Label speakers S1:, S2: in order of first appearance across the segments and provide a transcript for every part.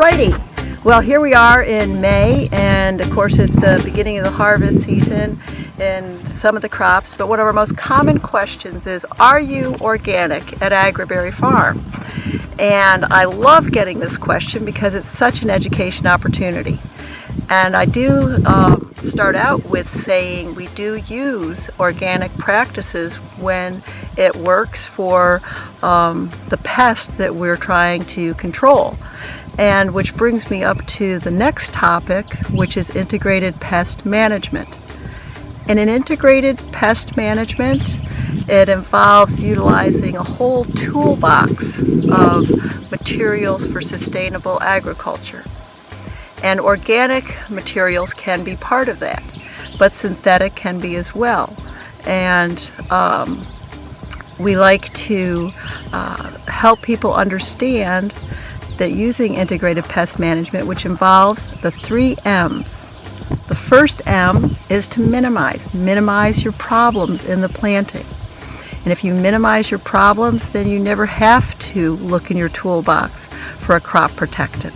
S1: Alrighty, well here we are in May, and of course it's the beginning of the harvest season and some of the crops, but one of our most common questions is, are you organic at Agriberry Farm? And I love getting this question because it's such an education opportunity. And I do start out with saying we do use organic practices when it works for the pest that we're trying to control. And which brings me up to the next topic, which is integrated pest management. And in integrated pest management, it involves utilizing a whole toolbox of materials for sustainable agriculture. And organic materials can be part of that, but synthetic can be as well. And we like to help people understand that using integrated pest management, which involves the 3 M's. The first M is to minimize your problems in the planting. And if you minimize your problems, then you never have to look in your toolbox for a crop protectant.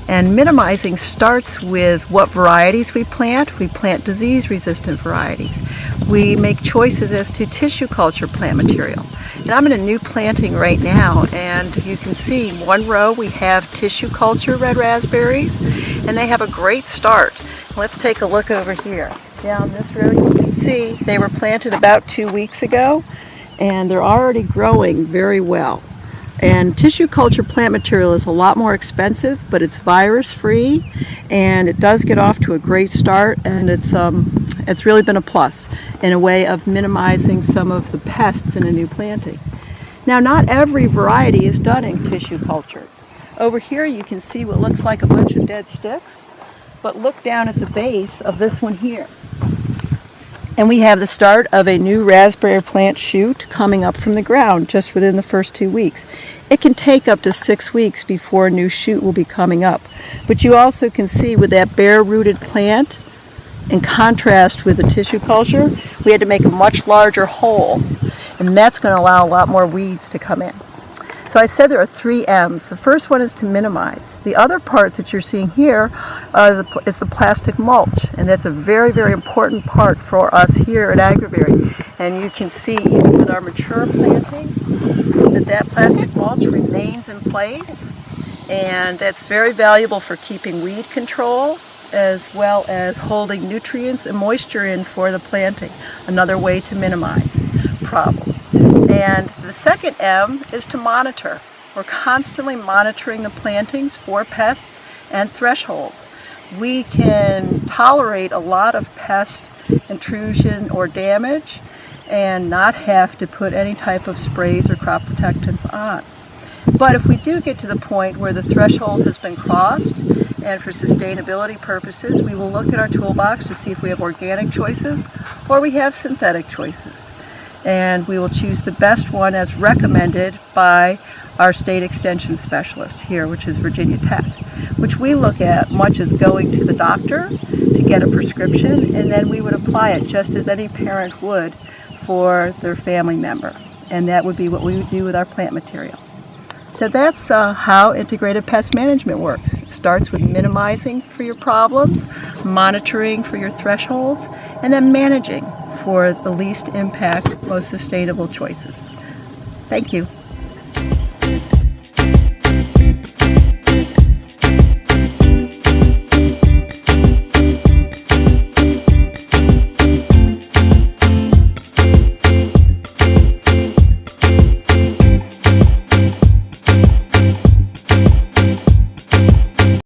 S1: And minimizing starts with what varieties we plant. We plant disease-resistant varieties. We make choices as to tissue culture plant material. And I'm in a new planting right now, and you can see one row we have tissue culture red raspberries, and they have a great start. Let's take a look over here. Down this row you can see they were planted about 2 weeks ago, and they're already growing very well. And tissue culture plant material is a lot more expensive, but it's virus free, and it does get off to a great start, and it's really been a plus in a way of minimizing some of the pests in a new planting. Now, not every variety is done in tissue culture. Over here you can see what looks like a bunch of dead sticks, but look down at the base of this one here. And we have the start of a new raspberry plant shoot coming up from the ground just within the first 2 weeks. It can take up to 6 weeks before a new shoot will be coming up. But you also can see with that bare rooted plant, in contrast with the tissue culture, we had to make a much larger hole. And that's going to allow a lot more weeds to come in. So I said there are 3 M's. The first one is to minimize. The other part that you're seeing here is the plastic mulch, and that's a very, very important part for us here at Agriberry. And you can see even with our mature planting that plastic mulch remains in place, and that's very valuable for keeping weed control as well as holding nutrients and moisture in for the planting. Another way to minimize problems. And the second M is to monitor. We're constantly monitoring the plantings for pests and thresholds. We can tolerate a lot of pest intrusion or damage and not have to put any type of sprays or crop protectants on. But if we do get to the point where the threshold has been crossed, and for sustainability purposes, we will look at our toolbox to see if we have organic choices or we have synthetic choices. And we will choose the best one as recommended by our state extension specialist here, which is Virginia Tech, which we look at much as going to the doctor to get a prescription, and then we would apply it just as any parent would for their family member. And that would be what we would do with our plant material. So that's how integrated pest management works. It starts with minimizing for your problems, monitoring for your thresholds, and then managing for the least impact, most sustainable choices. Thank you.